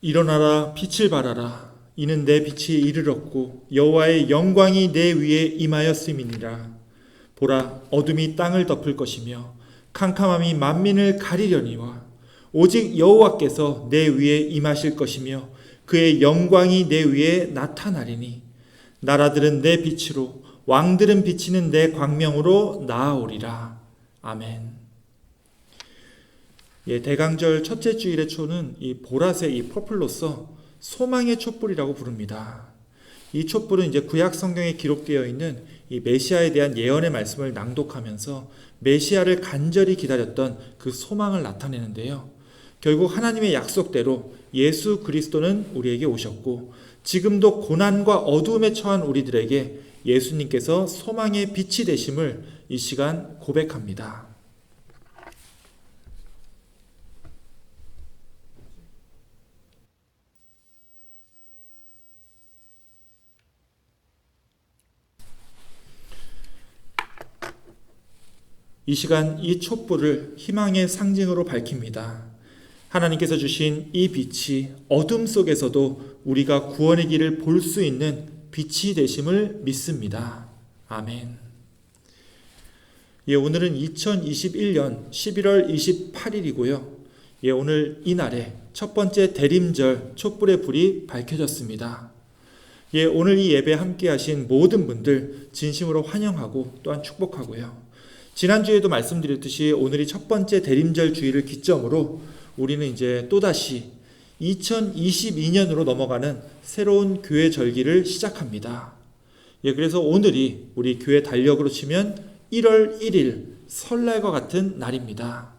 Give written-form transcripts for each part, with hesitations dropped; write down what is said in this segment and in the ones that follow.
일어나라, 빛을 발하라. 이는 내 빛이 이르렀고 여호와의 영광이 내 위에 임하였음이니라. 보라, 어둠이 땅을 덮을 것이며 캄캄함이 만민을 가리려니와 오직 여호와께서 내 위에 임하실 것이며 그의 영광이 내 위에 나타나리니 나라들은 내 빛으로 왕들은 비치는 내 광명으로 나아오리라. 아멘. 대강절 첫째 주일의 초는 이 보라색, 이 퍼플로서 소망의 촛불이라고 부릅니다. 이 촛불은 이제 구약 성경에 기록되어 있는 이 메시아에 대한 예언의 말씀을 낭독하면서 메시아를 간절히 기다렸던 그 소망을 나타내는데요. 결국 하나님의 약속대로 예수 그리스도는 우리에게 오셨고 지금도 고난과 어두움에 처한 우리들에게 예수님께서 소망의 빛이 되심을 이 시간 고백합니다. 이 시간 이 촛불을 희망의 상징으로 밝힙니다. 하나님께서 주신 이 빛이 어둠 속에서도 우리가 구원의 길을 볼 수 있는 빛이 되심을 믿습니다. 아멘. 오늘은 2021년 11월 28일이고요. 오늘 이날에 첫 번째 대림절 촛불의 불이 밝혀졌습니다. 오늘 이 예배 함께 하신 모든 분들 진심으로 환영하고 또한 축복하고요. 지난주에도 말씀드렸듯이 오늘이 첫 번째 대림절 주일을 기점으로 우리는 이제 또다시 2022년으로 넘어가는 새로운 교회 절기를 시작합니다. 그래서 오늘이 우리 교회 달력으로 치면 1월 1일 설날과 같은 날입니다.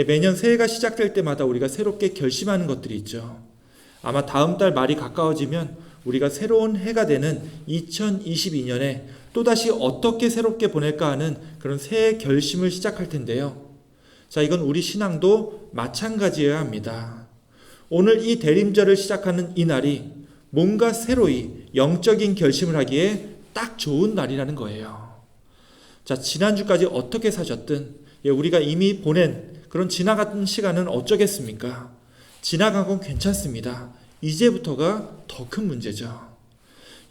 매년 새해가 시작될 때마다 우리가 새롭게 결심하는 것들이 있죠. 아마 다음 달 말이 가까워지면 우리가 새로운 해가 되는 2022년에 또다시 어떻게 새롭게 보낼까 하는 그런 새해 결심을 시작할 텐데요. 자, 이건 우리 신앙도 마찬가지여야 합니다. 오늘 이 대림절을 시작하는 이 날이 뭔가 새로이 영적인 결심을 하기에 딱 좋은 날이라는 거예요. 자, 지난주까지 어떻게 사셨든 우리가 이미 보낸 그런 지나간 시간은 어쩌겠습니까? 지나간 건 괜찮습니다. 이제부터가 더 큰 문제죠.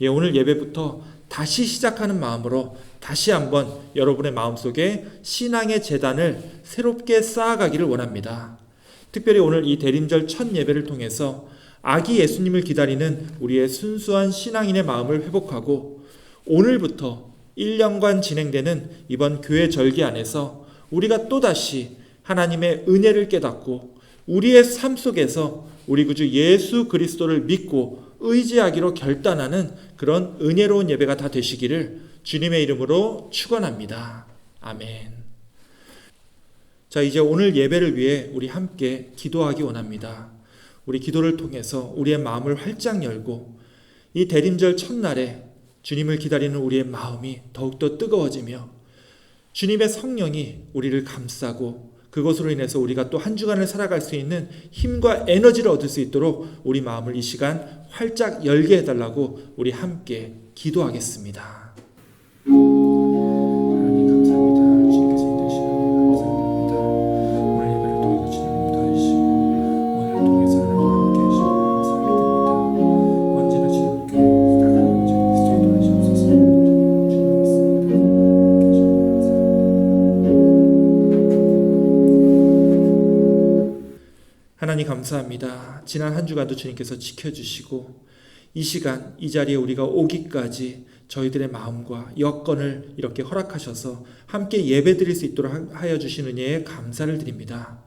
오늘 예배부터 다시 시작하는 마음으로 다시 한번 여러분의 마음속에 신앙의 재단을 새롭게 쌓아가기를 원합니다. 특별히 오늘 이 대림절 첫 예배를 통해서 아기 예수님을 기다리는 우리의 순수한 신앙인의 마음을 회복하고 오늘부터 1년간 진행되는 이번 교회 절기 안에서 우리가 또다시 하나님의 은혜를 깨닫고 우리의 삶 속에서 우리 구주 예수 그리스도를 믿고 의지하기로 결단하는 그런 은혜로운 예배가 다 되시기를 주님의 이름으로 축원합니다. 아멘. 자, 이제 오늘 예배를 위해 우리 함께 기도하기 원합니다. 우리 기도를 통해서 우리의 마음을 활짝 열고 이 대림절 첫날에 주님을 기다리는 우리의 마음이 더욱더 뜨거워지며 주님의 성령이 우리를 감싸고 그것으로 인해서 우리가 또 한 주간을 살아갈 수 있는 힘과 에너지를 얻을 수 있도록 우리 마음을 이 시간 활짝 열게 해달라고 우리 함께 기도하겠습니다. 하나님 감사합니다. 주님께서 인도하시는 감사합니다. 오늘 예배를 통해서 주님 더하시고 오늘을 통해서 하나님 함께 하시고 감사하게 됩니다. 언제나 주님 교회 나가는 주님께서 인도하시옵소서. 하나님 감사합니다. 지난 한 주간도 주님께서 지켜주시고 이 시간 이 자리에 우리가 오기까지 저희들의 마음과 여건을 이렇게 허락하셔서 함께 예배드릴 수 있도록 하여 주신 은혜에 감사를 드립니다.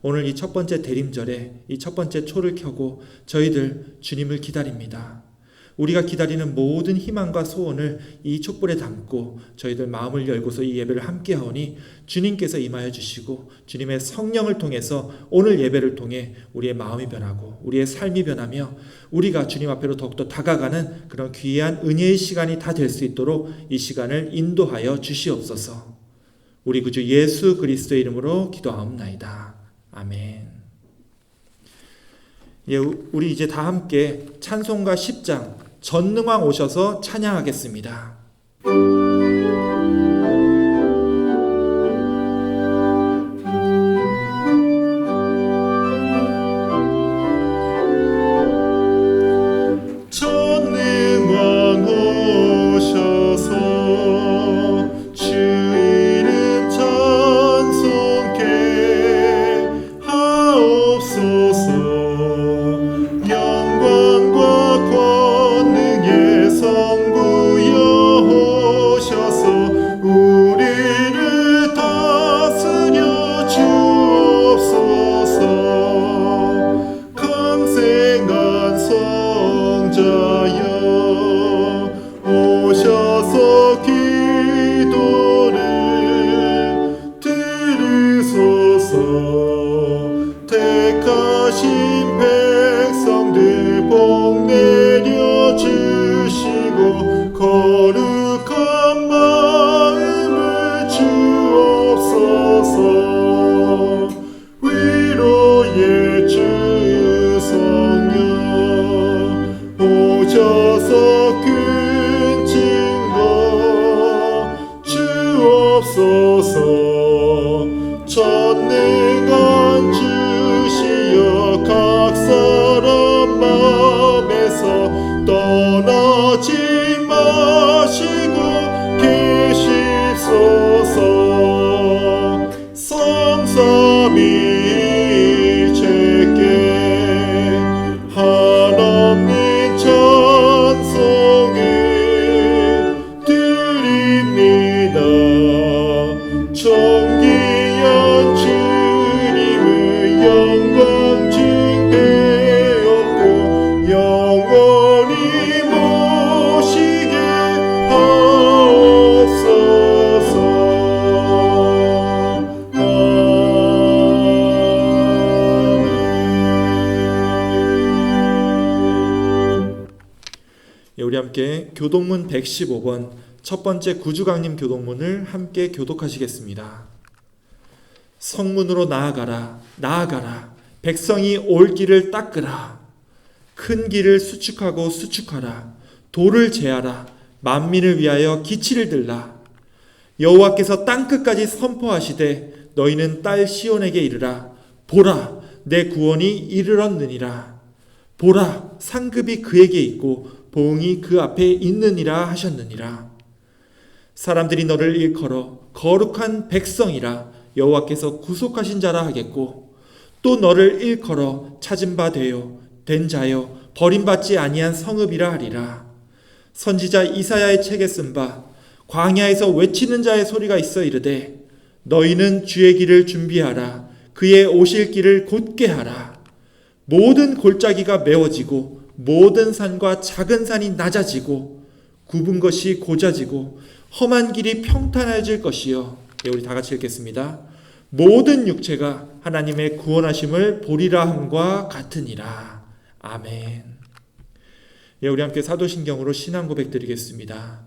오늘 이 첫 번째 대림절에 이 첫 번째 초를 켜고 저희들 주님을 기다립니다. 우리가 기다리는 모든 희망과 소원을 이 촛불에 담고 저희들 마음을 열고서 이 예배를 함께 하오니 주님께서 임하여 주시고 주님의 성령을 통해서 오늘 예배를 통해 우리의 마음이 변하고 우리의 삶이 변하며 우리가 주님 앞으로 더욱더 다가가는 그런 귀한 은혜의 시간이 다 될 수 있도록 이 시간을 인도하여 주시옵소서. 우리 구주 예수 그리스도의 이름으로 기도하옵나이다. 아멘. 우리 이제 다 함께 찬송가 10장 전능왕 오셔서 찬양하겠습니다. 영광과 권능의 성부여 오셔서 우리를 다스려 주옵소서. 강생한 성자여 오셔서 기도를 들으소서. 택하신 백성들 복 내려 주시고 거룩한 마음을 주옵소서. 위로의 주 성령 오셔서 큰 증거 주옵소서. 전능한 주시여 각 사람 마음에서 떠나지 마시고 계십소서. 삼삼위일체께 하나님 찬송을 드립니다. 존귀한 주님의 영광 징대없고 영원히 모시게 하옵소서. 우리 함께 교독문 115번 첫 번째 구주강림 교독문을 함께 교독하시겠습니다. 성문으로 나아가라, 나아가라. 백성이 올 길을 닦으라. 큰 길을 수축하고 수축하라. 돌을 제하라. 만민을 위하여 기치를 들라. 여호와께서 땅끝까지 선포하시되 너희는 딸 시온에게 이르라. 보라, 내 구원이 이르렀느니라. 보라, 상급이 그에게 있고 보응이 그 앞에 있느니라 하셨느니라. 사람들이 너를 일컬어 거룩한 백성이라 여호와께서 구속하신 자라 하겠고 또 너를 일컬어 찾은 바 되어 된 자여 버림받지 아니한 성읍이라 하리라. 선지자 이사야의 책에 쓴 바 광야에서 외치는 자의 소리가 있어 이르되 너희는 주의 길을 준비하라. 그의 오실 길을 곧게 하라. 모든 골짜기가 메워지고 모든 산과 작은 산이 낮아지고 굽은 것이 고자지고 험한 길이 평탄해질 것이요. 우리 다 같이 읽겠습니다. 모든 육체가 하나님의 구원하심을 보리라 함과 같으니라. 아멘. 우리 함께 사도신경으로 신앙 고백 드리겠습니다.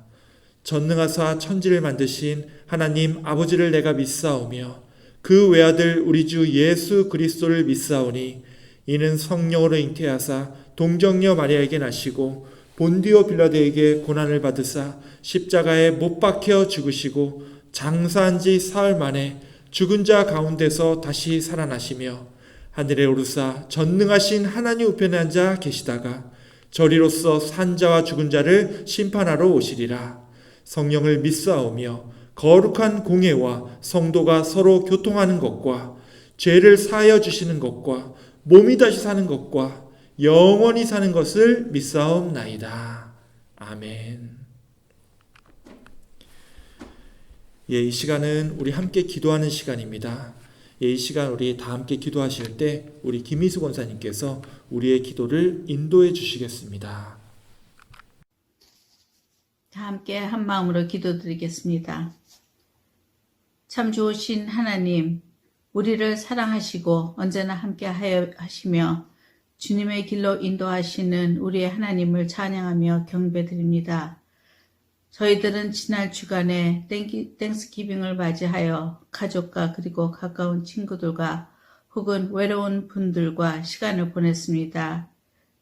전능하사 천지를 만드신 하나님 아버지를 내가 믿사오며 그 외아들 우리 주 예수 그리스도를 믿사오니 이는 성령으로 잉태하사 동정녀 마리아에게 나시고 본디오 빌라도에게 고난을 받으사 십자가에 못 박혀 죽으시고 장사한 지 사흘 만에 죽은 자 가운데서 다시 살아나시며 하늘에 오르사 전능하신 하나님 우편에 앉아 계시다가 저리로서 산 자와 죽은 자를 심판하러 오시리라. 성령을 믿사오며 거룩한 공회와 성도가 서로 교통하는 것과 죄를 사하여 주시는 것과 몸이 다시 사는 것과 영원히 사는 것을 믿사옵나이다. 아멘. 이 시간은 우리 함께 기도하는 시간입니다. 이 시간 우리 다 함께 기도하실 때 우리 김희수 권사님께서 우리의 기도를 인도해 주시겠습니다. 다 함께 한 마음으로 기도드리겠습니다. 참 좋으신 하나님, 우리를 사랑하시고 언제나 함께 하시며 주님의 길로 인도하시는 우리의 하나님을 찬양하며 경배드립니다. 저희들은 지난 주간에 땡스기빙을 맞이하여 가족과 그리고 가까운 친구들과 혹은 외로운 분들과 시간을 보냈습니다.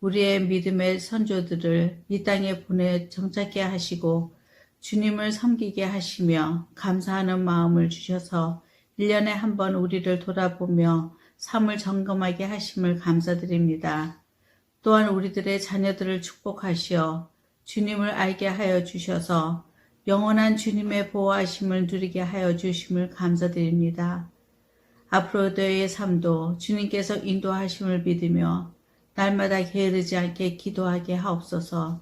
우리의 믿음의 선조들을 이 땅에 보내 정착케 하시고 주님을 섬기게 하시며 감사하는 마음을 주셔서 1년에 한 번 우리를 돌아보며 삶을 점검하게 하심을 감사드립니다. 또한 우리들의 자녀들을 축복하시어 주님을 알게 하여 주셔서 영원한 주님의 보호하심을 누리게 하여 주심을 감사드립니다. 앞으로의 삶도 주님께서 인도하심을 믿으며 날마다 게으르지 않게 기도하게 하옵소서.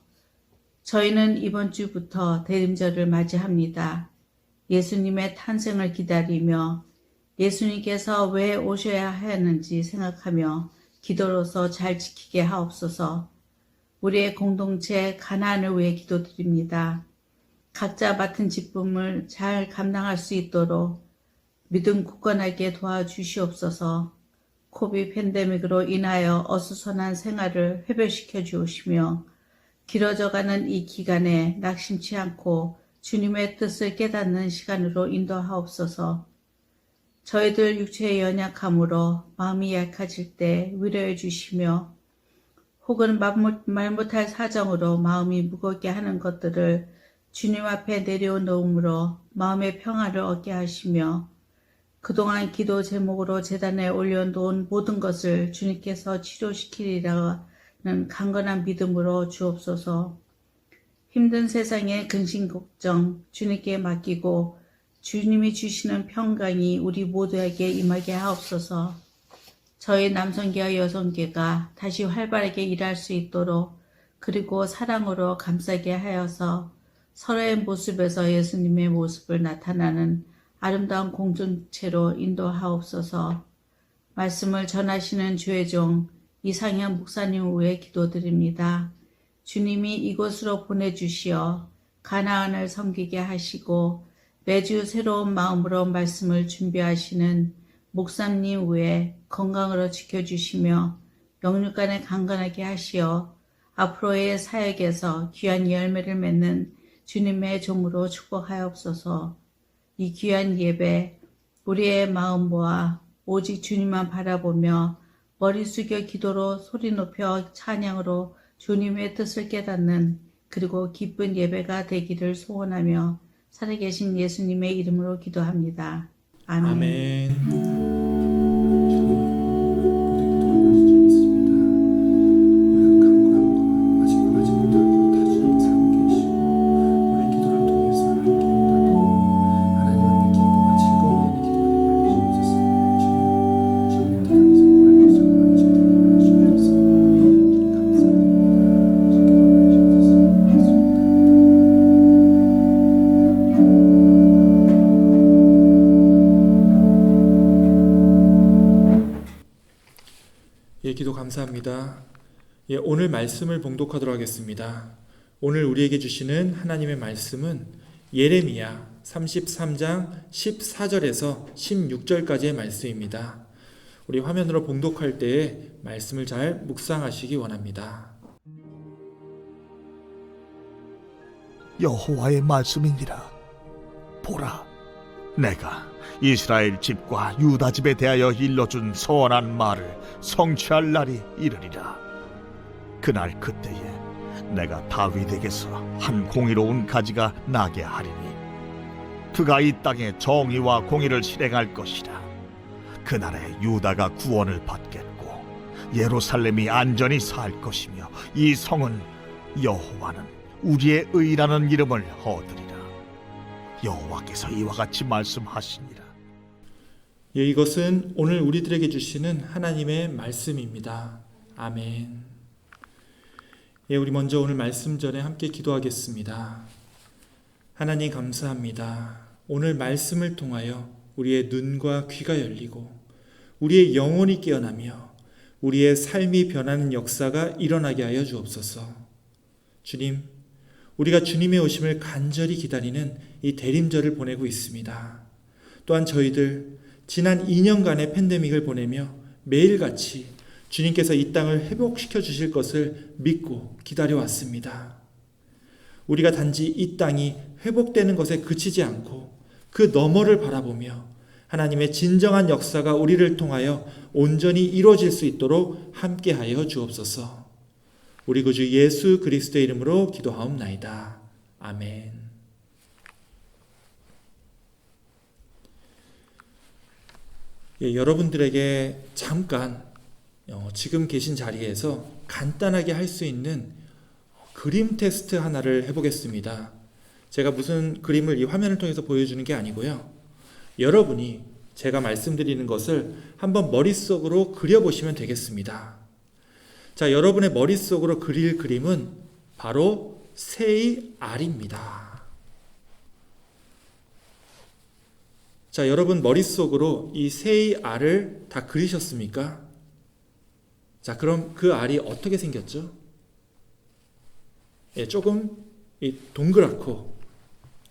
저희는 이번 주부터 대림절을 맞이합니다. 예수님의 탄생을 기다리며 예수님께서 왜 오셔야 하였는지 생각하며 기도로서 잘 지키게 하옵소서. 우리의 공동체 가나안을 위해 기도드립니다. 각자 맡은 직분을 잘 감당할 수 있도록 믿음 굳건하게 도와주시옵소서. 코비드 팬데믹으로 인하여 어수선한 생활을 회복시켜 주시며 길어져가는 이 기간에 낙심치 않고 주님의 뜻을 깨닫는 시간으로 인도하옵소서. 저희들 육체의 연약함으로 마음이 약해질 때 위로해 주시며 혹은 말 못할 사정으로 마음이 무겁게 하는 것들을 주님 앞에 내려놓음으로 마음의 평화를 얻게 하시며 그동안 기도 제목으로 제단에 올려놓은 모든 것을 주님께서 치료시키리라는 강건한 믿음으로 주옵소서. 힘든 세상의 근심 걱정 주님께 맡기고 주님이 주시는 평강이 우리 모두에게 임하게 하옵소서. 저희 남성계와 여성계가 다시 활발하게 일할 수 있도록 그리고 사랑으로 감싸게 하여서 서로의 모습에서 예수님의 모습을 나타나는 아름다운 공동체로 인도하옵소서. 말씀을 전하시는 주의 종 이상현 목사님 위해 기도드립니다. 주님이 이곳으로 보내주시어 가나안을 섬기게 하시고 매주 새로운 마음으로 말씀을 준비하시는 목사님 위해 건강으로 지켜주시며 영육간에 강건하게 하시어 앞으로의 사역에서 귀한 열매를 맺는 주님의 종으로 축복하옵소서. 이 귀한 예배 우리의 마음 모아 오직 주님만 바라보며 머리 숙여 기도로 소리 높여 찬양으로 주님의 뜻을 깨닫는 그리고 기쁜 예배가 되기를 소원하며 살아계신 예수님의 이름으로 기도합니다. 아멘. 아멘. 예, 기도 감사합니다. 예, 오늘 말씀을 봉독하도록 하겠습니다. 오늘 우리에게 주시는 하나님의 말씀은 예레미야 33장 14절에서 16절까지의 말씀입니다. 우리 화면으로 봉독할 때에 말씀을 잘 묵상하시기 원합니다. 여호와의 말씀이니라. 보라, 내가 이스라엘 집과 유다 집에 대하여 일러준 선한 말을 성취할 날이 이르리라. 그날 그때에 내가 다윗에게서 한 공의로운 가지가 나게 하리니 그가 이 땅에 정의와 공의를 실행할 것이라. 그날에 유다가 구원을 받겠고 예루살렘이 안전히 살 것이며 이 성은 여호와는 우리의 의라는 이름을 얻으리라. 여호와께서 이와 같이 말씀하시니라. 예, 이것은 오늘 우리들에게 주시는 하나님의 말씀입니다. 아멘. 예, 우리 먼저 오늘 말씀 전에 함께 기도하겠습니다. 하나님 감사합니다. 오늘 말씀을 통하여 우리의 눈과 귀가 열리고 우리의 영혼이 깨어나며 우리의 삶이 변하는 역사가 일어나게 하여 주옵소서. 주님, 우리가 주님의 오심을 간절히 기다리는 이 대림절을 보내고 있습니다. 또한 저희들 지난 2년간의 팬데믹을 보내며 매일같이 주님께서 이 땅을 회복시켜 주실 것을 믿고 기다려왔습니다. 우리가 단지 이 땅이 회복되는 것에 그치지 않고 그 너머를 바라보며 하나님의 진정한 역사가 우리를 통하여 온전히 이루어질 수 있도록 함께하여 주옵소서. 우리 구주 예수 그리스도의 이름으로 기도하옵나이다. 아멘. 예, 여러분들에게 잠깐 지금 계신 자리에서 간단하게 할 수 있는 그림 테스트 하나를 해보겠습니다. 제가 무슨 그림을 이 화면을 통해서 보여주는 게 아니고요. 여러분이 제가 말씀드리는 것을 한번 머릿속으로 그려보시면 되겠습니다. 자, 여러분의 머릿속으로 그릴 그림은 바로 새의 알입니다. 자, 여러분 머릿속으로 이 새의 알을 다 그리셨습니까? 자, 그럼 그 알이 어떻게 생겼죠? 예, 조금 동그랗고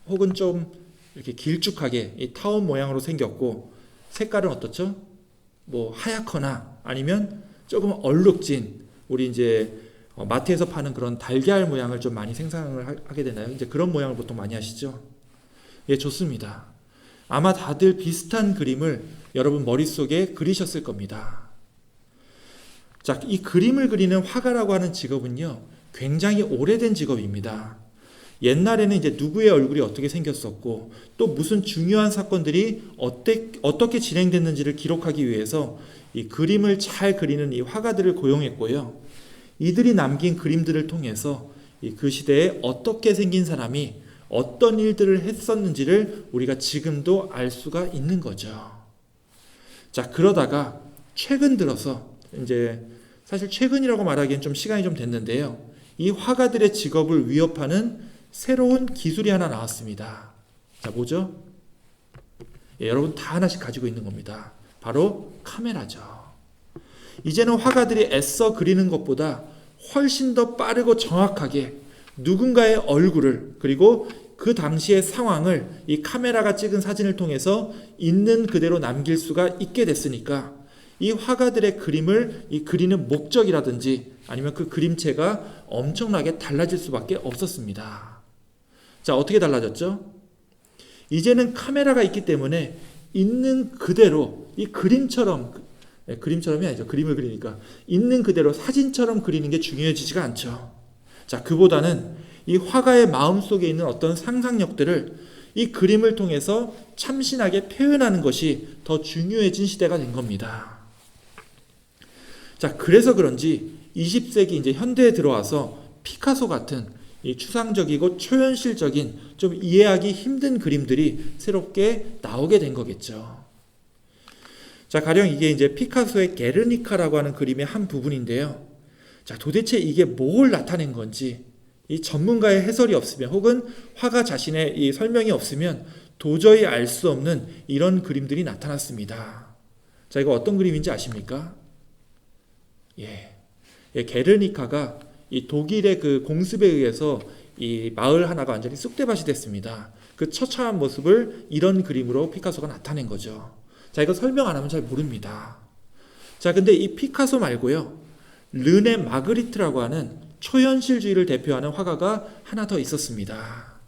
혹은 좀 이렇게 길쭉하게 이 타원 모양으로 생겼고, 색깔은 어떻죠? 뭐 하얗거나 아니면 조금 얼룩진, 우리 이제 마트에서 파는 그런 달걀 모양을 좀 많이 생산을 하게 되나요? 이제 그런 모양을 보통 많이 하시죠? 예, 좋습니다. 아마 다들 비슷한 그림을 여러분 머릿속에 그리셨을 겁니다. 자, 이 그림을 그리는 화가라고 하는 직업은요, 굉장히 오래된 직업입니다. 옛날에는 이제 누구의 얼굴이 어떻게 생겼었고 또 무슨 중요한 사건들이 어떻게 진행됐는지를 기록하기 위해서 이 그림을 잘 그리는 이 화가들을 고용했고요. 이들이 남긴 그림들을 통해서 그 시대에 어떻게 생긴 사람이 어떤 일들을 했었는지를 우리가 지금도 알 수가 있는 거죠. 자, 그러다가 최근 들어서, 이제 사실 최근이라고 말하기엔 좀 시간이 좀 됐는데요, 이 화가들의 직업을 위협하는 새로운 기술이 하나 나왔습니다. 자, 뭐죠? 예, 여러분 다 하나씩 가지고 있는 겁니다. 바로 카메라죠. 이제는 화가들이 애써 그리는 것보다 훨씬 더 빠르고 정확하게 누군가의 얼굴을, 그리고 그 당시의 상황을 이 카메라가 찍은 사진을 통해서 있는 그대로 남길 수가 있게 됐으니까 이 화가들의 그림을 그리는 목적이라든지 아니면 그 그림체가 엄청나게 달라질 수밖에 없었습니다. 자, 어떻게 달라졌죠? 이제는 카메라가 있기 때문에 있는 그대로 이 그림처럼이 아니죠. 그림을 그리니까 있는 그대로 사진처럼 그리는 게 중요해지지가 않죠. 자, 그보다는 이 화가의 마음속에 있는 어떤 상상력들을 이 그림을 통해서 참신하게 표현하는 것이 더 중요해진 시대가 된 겁니다. 자, 그래서 그런지 20세기 이제 현대에 들어와서 피카소 같은 이 추상적이고 초현실적인 좀 이해하기 힘든 그림들이 새롭게 나오게 된 거겠죠. 자, 가령 이게 이제 피카소의 게르니카라고 하는 그림의 한 부분인데요. 자, 도대체 이게 뭘 나타낸 건지 이 전문가의 해설이 없으면, 혹은 화가 자신의 이 설명이 없으면 도저히 알 수 없는 이런 그림들이 나타났습니다. 자, 이거 어떤 그림인지 아십니까? 게르니카가 이 독일의 그 공습에 의해서 이 마을 하나가 완전히 쑥대밭이 됐습니다. 그 처참한 모습을 이런 그림으로 피카소가 나타낸 거죠. 자, 이거 설명 안 하면 잘 모릅니다. 자, 근데 이 피카소 말고요, 르네 마그리트라고 하는 초현실주의를 대표하는 화가가 하나 더 있었습니다.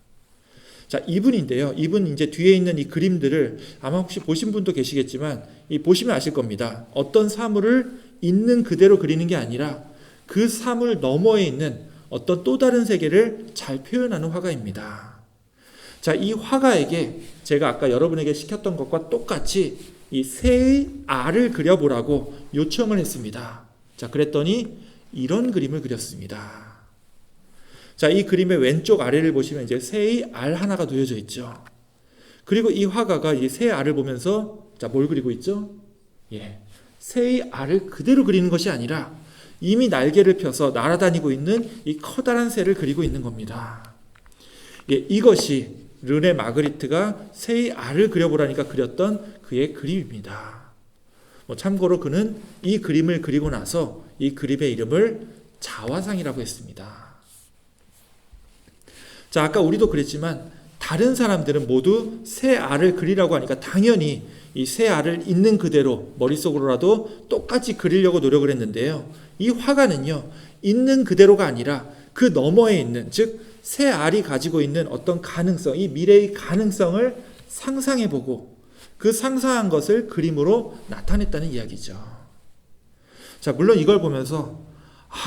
자, 이분인데요. 이분 이제 뒤에 있는 이 그림들을 아마 혹시 보신 분도 계시겠지만 보시면 아실 겁니다. 어떤 사물을 있는 그대로 그리는 게 아니라 그 사물 너머에 있는 어떤 또 다른 세계를 잘 표현하는 화가입니다. 자, 이 화가에게 제가 아까 여러분에게 시켰던 것과 똑같이 이 새의 알을 그려보라고 요청을 했습니다. 자, 그랬더니 이런 그림을 그렸습니다. 자, 이 그림의 왼쪽 아래를 보시면 이제 새의 알 하나가 놓여져 있죠. 그리고 이 화가가 이 새의 알을 보면서 자, 뭘 그리고 있죠? 새의 알을 그대로 그리는 것이 아니라 이미 날개를 펴서 날아다니고 있는 이 커다란 새를 그리고 있는 겁니다. 이것이 르네 마그리트가 새의 알을 그려보라니까 그렸던 그의 그림입니다. 참고로 그는 이 그림을 그리고 나서 이 그림의 이름을 자화상이라고 했습니다. 자, 아까 우리도 그랬지만 다른 사람들은 모두 새 알을 그리라고 하니까 당연히 이 새 알을 있는 그대로 머릿속으로라도 똑같이 그리려고 노력을 했는데요. 이 화가는요, 있는 그대로가 아니라 그 너머에 있는, 즉 새 알이 가지고 있는 어떤 가능성, 이 미래의 가능성을 상상해보고 그 상상한 것을 그림으로 나타냈다는 이야기죠. 자, 물론 이걸 보면서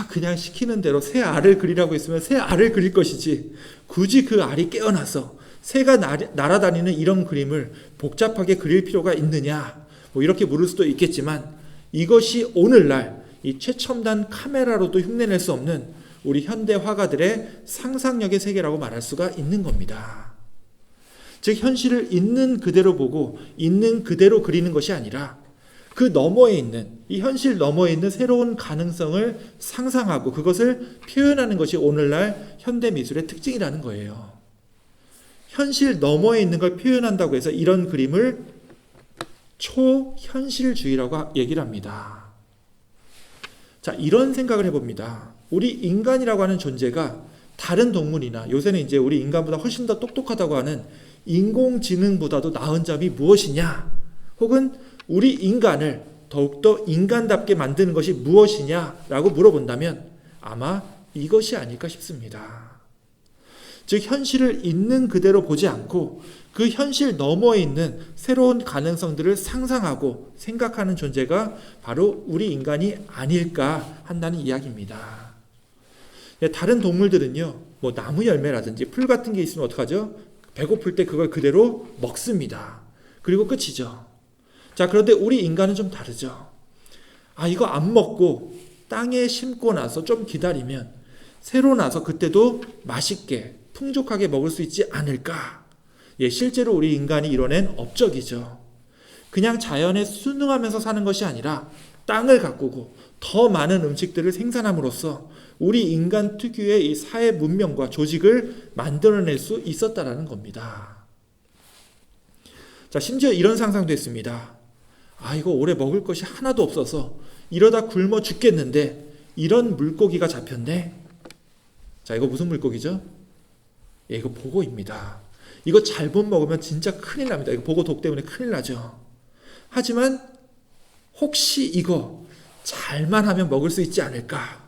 그냥 시키는 대로 새 알을 그리라고 했으면 새 알을 그릴 것이지 굳이 그 알이 깨어나서 새가 날아다니는 이런 그림을 복잡하게 그릴 필요가 있느냐, 이렇게 물을 수도 있겠지만 이것이 오늘날 이 최첨단 카메라로도 흉내낼 수 없는 우리 현대 화가들의 상상력의 세계라고 말할 수가 있는 겁니다. 즉 현실을 있는 그대로 보고 있는 그대로 그리는 것이 아니라 그 너머에 있는, 이 현실 너머에 있는 새로운 가능성을 상상하고 그것을 표현하는 것이 오늘날 현대 미술의 특징이라는 거예요. 현실 너머에 있는 걸 표현한다고 해서 이런 그림을 초현실주의라고 얘기를 합니다. 자, 이런 생각을 해봅니다. 우리 인간이라고 하는 존재가 다른 동물이나 요새는 이제 우리 인간보다 훨씬 더 똑똑하다고 하는 인공지능보다도 나은 점이 무엇이냐, 혹은 우리 인간을 더욱더 인간답게 만드는 것이 무엇이냐라고 물어본다면 아마 이것이 아닐까 싶습니다. 즉 현실을 있는 그대로 보지 않고 그 현실 너머에 있는 새로운 가능성들을 상상하고 생각하는 존재가 바로 우리 인간이 아닐까 한다는 이야기입니다. 다른 동물들은요, 뭐 나무 열매라든지 풀 같은 게 있으면 어떡하죠? 배고플 때 그걸 그대로 먹습니다. 그리고 끝이죠. 자, 그런데 우리 인간은 좀 다르죠. 이거 안 먹고 땅에 심고 나서 좀 기다리면 새로 나서 그때도 맛있게 풍족하게 먹을 수 있지 않을까? 실제로 우리 인간이 이뤄낸 업적이죠. 그냥 자연에 순응하면서 사는 것이 아니라 땅을 가꾸고 더 많은 음식들을 생산함으로써 우리 인간 특유의 이 사회 문명과 조직을 만들어낼 수 있었다라는 겁니다. 자, 심지어 이런 상상도 했습니다. 이거 올해 먹을 것이 하나도 없어서 이러다 굶어 죽겠는데 이런 물고기가 잡혔네. 자, 이거 무슨 물고기죠? 이거 보고입니다. 이거 잘못 먹으면 진짜 큰일 납니다. 이거 보고 독 때문에 큰일 나죠. 하지만 혹시 이거 잘만 하면 먹을 수 있지 않을까?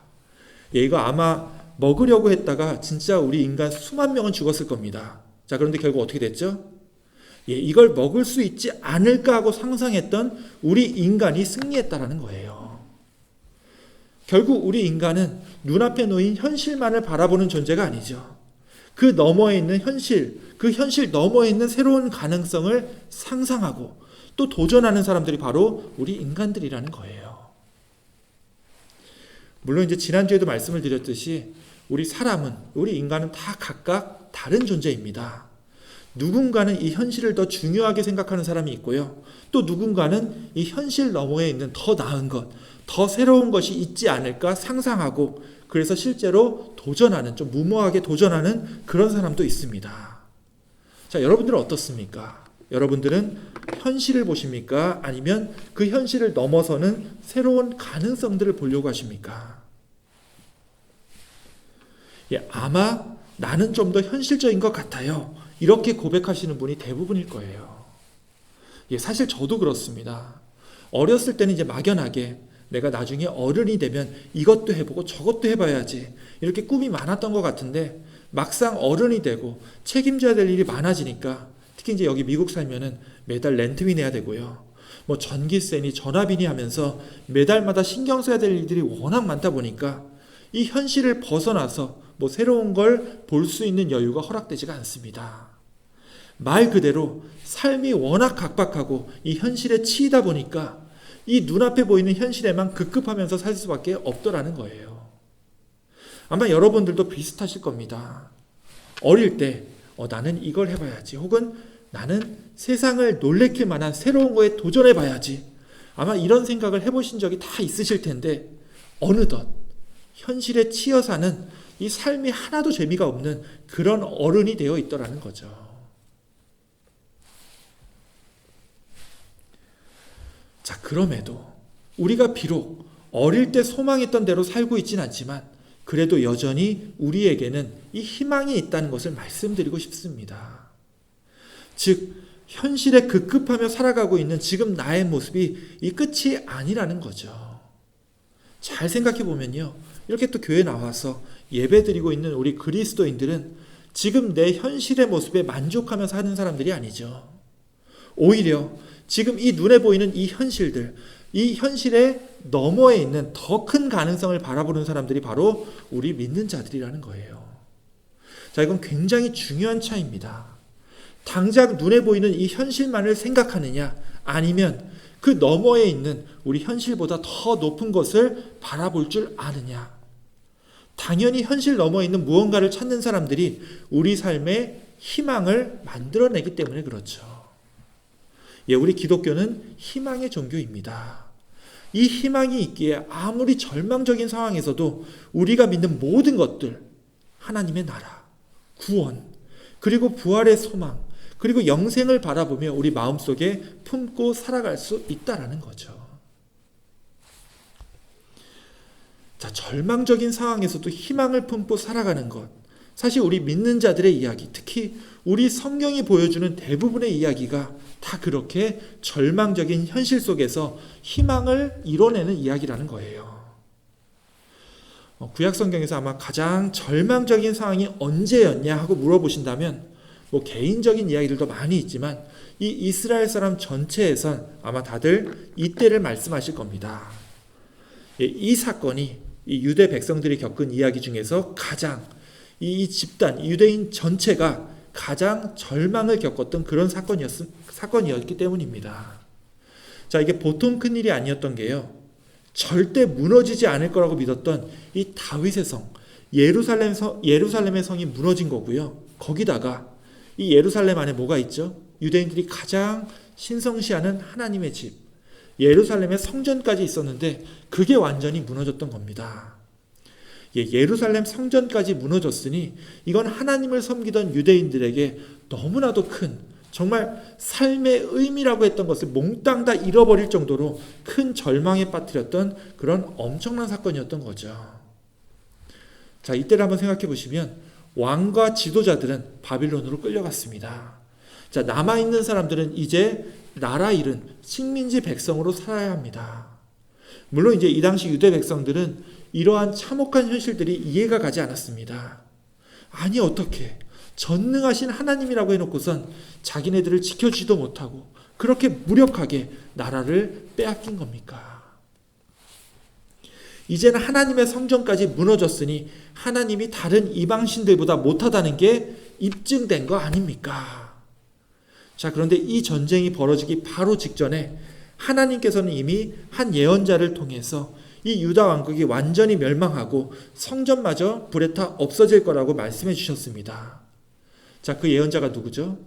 이거 아마 먹으려고 했다가 진짜 우리 인간 수만 명은 죽었을 겁니다. 자, 그런데 결국 어떻게 됐죠? 이걸 먹을 수 있지 않을까 하고 상상했던 우리 인간이 승리했다라는 거예요. 결국 우리 인간은 눈앞에 놓인 현실만을 바라보는 존재가 아니죠. 그 너머에 있는 현실, 그 현실 너머에 있는 새로운 가능성을 상상하고 또 도전하는 사람들이 바로 우리 인간들이라는 거예요. 물론 이제 지난주에도 말씀을 드렸듯이 우리 인간은 다 각각 다른 존재입니다. 누군가는 이 현실을 더 중요하게 생각하는 사람이 있고요. 또 누군가는 이 현실 너머에 있는 더 나은 것, 더 새로운 것이 있지 않을까 상상하고 그래서 실제로 도전하는, 좀 무모하게 도전하는 그런 사람도 있습니다. 자, 여러분들은 어떻습니까? 여러분들은 현실을 보십니까? 아니면 그 현실을 넘어서는 새로운 가능성들을 보려고 하십니까? 아마 나는 좀 더 현실적인 것 같아요. 이렇게 고백하시는 분이 대부분일 거예요. 사실 저도 그렇습니다. 어렸을 때는 이제 막연하게 내가 나중에 어른이 되면 이것도 해보고 저것도 해봐야지 이렇게 꿈이 많았던 것 같은데 막상 어른이 되고 책임져야 될 일이 많아지니까 특히 이제 여기 미국 살면은 매달 렌트비 내야 되고요. 뭐 전기세니 전화비니 하면서 매달마다 신경 써야 될 일들이 워낙 많다 보니까 이 현실을 벗어나서 뭐 새로운 걸 볼 수 있는 여유가 허락되지가 않습니다. 말 그대로 삶이 워낙 각박하고 이 현실에 치이다 보니까 이 눈앞에 보이는 현실에만 급급하면서 살 수밖에 없더라는 거예요. 아마 여러분들도 비슷하실 겁니다. 어릴 때 나는 이걸 해봐야지, 혹은 나는 세상을 놀래킬 만한 새로운 거에 도전해봐야지, 아마 이런 생각을 해보신 적이 다 있으실 텐데 어느덧 현실에 치여 사는 이 삶이 하나도 재미가 없는 그런 어른이 되어 있더라는 거죠. 자, 그럼에도 우리가 비록 어릴 때 소망했던 대로 살고 있진 않지만 그래도 여전히 우리에게는 이 희망이 있다는 것을 말씀드리고 싶습니다. 즉, 현실에 급급하며 살아가고 있는 지금 나의 모습이 이 끝이 아니라는 거죠. 잘 생각해 보면요, 이렇게 또 교회 나와서 예배드리고 있는 우리 그리스도인들은 지금 내 현실의 모습에 만족하며 사는 사람들이 아니죠. 오히려 지금 이 눈에 보이는 이 현실들, 이 현실의 너머에 있는 더 큰 가능성을 바라보는 사람들이 바로 우리 믿는 자들이라는 거예요. 자, 이건 굉장히 중요한 차이입니다. 당장 눈에 보이는 이 현실만을 생각하느냐, 아니면 그 너머에 있는 우리 현실보다 더 높은 것을 바라볼 줄 아느냐. 당연히 현실 너머에 있는 무언가를 찾는 사람들이 우리 삶의 희망을 만들어내기 때문에 그렇죠. 예, 우리 기독교는 희망의 종교입니다. 이 희망이 있기에 아무리 절망적인 상황에서도 우리가 믿는 모든 것들, 하나님의 나라, 구원, 그리고 부활의 소망, 그리고 영생을 바라보며 우리 마음속에 품고 살아갈 수 있다라는 거죠. 자, 절망적인 상황에서도 희망을 품고 살아가는 것. 사실 우리 믿는 자들의 이야기, 특히 우리 성경이 보여주는 대부분의 이야기가 다 그렇게 절망적인 현실 속에서 희망을 이뤄내는 이야기라는 거예요. 구약 성경에서 아마 가장 절망적인 상황이 언제였냐 하고 물어보신다면 개인적인 이야기들도 많이 있지만 이 이스라엘 사람 전체에선 아마 다들 이때를 말씀하실 겁니다. 이 사건이 이 유대 백성들이 겪은 이야기 중에서 가장 이 집단, 유대인 전체가 가장 절망을 겪었던 그런 사건이었기 때문입니다. 자, 이게 보통 큰일이 아니었던 게요. 절대 무너지지 않을 거라고 믿었던 이 다윗의 성, 예루살렘의 성이 무너진 거고요. 거기다가 이 예루살렘 안에 뭐가 있죠? 유대인들이 가장 신성시하는 하나님의 집, 예루살렘의 성전까지 있었는데 그게 완전히 무너졌던 겁니다. 예루살렘 성전까지 무너졌으니 이건 하나님을 섬기던 유대인들에게 너무나도 큰, 정말 삶의 의미라고 했던 것을 몽땅 다 잃어버릴 정도로 큰 절망에 빠뜨렸던 그런 엄청난 사건이었던 거죠. 자, 이때를 한번 생각해 보시면 왕과 지도자들은 바빌론으로 끌려갔습니다. 자, 남아있는 사람들은 이제 나라 잃은 식민지 백성으로 살아야 합니다. 물론 이제 이 당시 유대 백성들은 이러한 참혹한 현실들이 이해가 가지 않았습니다. 아니, 어떻게 전능하신 하나님이라고 해놓고선 자기네들을 지켜주지도 못하고 그렇게 무력하게 나라를 빼앗긴 겁니까? 이제는 하나님의 성전까지 무너졌으니 하나님이 다른 이방신들보다 못하다는 게 입증된 거 아닙니까? 자, 그런데 이 전쟁이 벌어지기 바로 직전에 하나님께서는 이미 한 예언자를 통해서 이 유다 왕국이 완전히 멸망하고 성전마저 불에 타 없어질 거라고 말씀해 주셨습니다. 자, 그 예언자가 누구죠?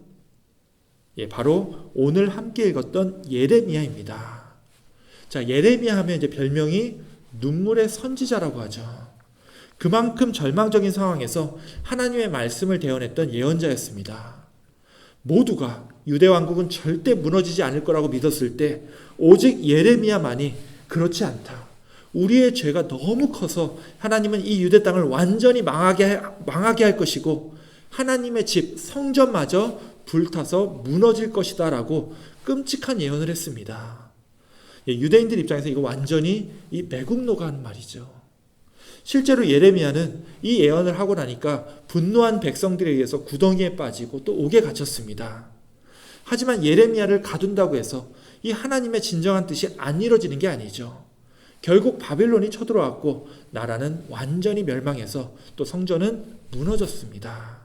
바로 오늘 함께 읽었던 예레미야입니다. 자, 예레미야 하면 이제 별명이 눈물의 선지자라고 하죠. 그만큼 절망적인 상황에서 하나님의 말씀을 대언했던 예언자였습니다. 모두가 유대 왕국은 절대 무너지지 않을 거라고 믿었을 때 오직 예레미야만이 그렇지 않다. 우리의 죄가 너무 커서 하나님은 이 유대 땅을 완전히 망하게 할 것이고 하나님의 집 성전마저 불타서 무너질 것이다 라고 끔찍한 예언을 했습니다. 유대인들 입장에서 이거 완전히 이 매국노가 하는 말이죠. 실제로 예레미야는 이 예언을 하고 나니까 분노한 백성들에 의해서 구덩이에 빠지고 또 옥에 갇혔습니다. 하지만 예레미야를 가둔다고 해서 이 하나님의 진정한 뜻이 안 이루어지는 게 아니죠. 결국 바빌론이 쳐들어왔고 나라는 완전히 멸망해서 또 성전은 무너졌습니다.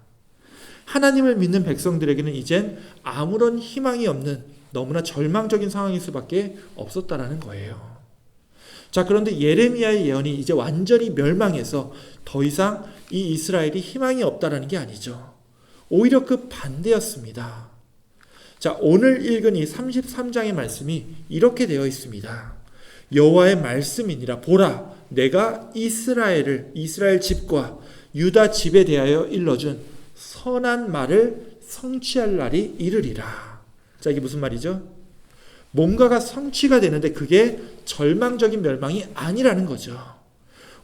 하나님을 믿는 백성들에게는 이젠 아무런 희망이 없는 너무나 절망적인 상황일 수밖에 없었다라는 거예요. 자, 그런데 예레미야의 예언이 이제 완전히 멸망해서 더 이상 이 이스라엘이 희망이 없다라는 게 아니죠. 오히려 그 반대였습니다. 자, 오늘 읽은 이 33장의 말씀이 이렇게 되어 있습니다. 여호와의 말씀이니라. 보라, 내가 이스라엘 집과 유다 집에 대하여 일러준 선한 말을 성취할 날이 이르리라. 자, 이게 무슨 말이죠? 뭔가가 성취가 되는데 그게 절망적인 멸망이 아니라는 거죠.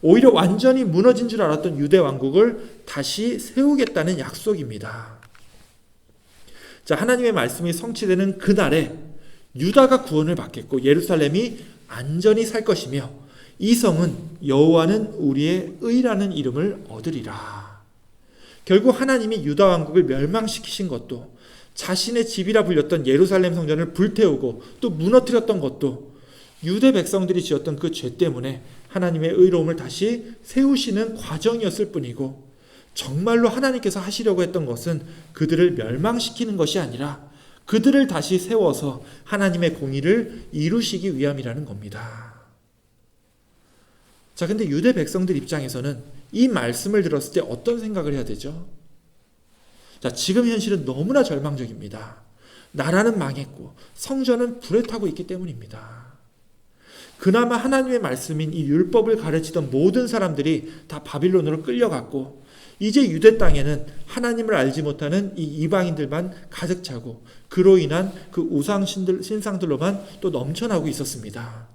오히려 완전히 무너진 줄 알았던 유대 왕국을 다시 세우겠다는 약속입니다. 자, 하나님의 말씀이 성취되는 그날에 유다가 구원을 받겠고 예루살렘이 안전히 살 것이며 이 성은 여호와는 우리의 의라는 이름을 얻으리라. 결국 하나님이 유다 왕국을 멸망시키신 것도 자신의 집이라 불렸던 예루살렘 성전을 불태우고 또 무너뜨렸던 것도 유대 백성들이 지었던 그 죄 때문에 하나님의 의로움을 다시 세우시는 과정이었을 뿐이고 정말로 하나님께서 하시려고 했던 것은 그들을 멸망시키는 것이 아니라 그들을 다시 세워서 하나님의 공의를 이루시기 위함이라는 겁니다. 자, 근데 유대 백성들 입장에서는 이 말씀을 들었을 때 어떤 생각을 해야 되죠? 자, 지금 현실은 너무나 절망적입니다. 나라는 망했고 성전은 불에 타고 있기 때문입니다. 그나마 하나님의 말씀인 이 율법을 가르치던 모든 사람들이 다 바빌론으로 끌려갔고 이제 유대 땅에는 하나님을 알지 못하는 이 이방인들만 가득 차고 그로 인한 그 우상 신상들로만 또 넘쳐나고 있었습니다.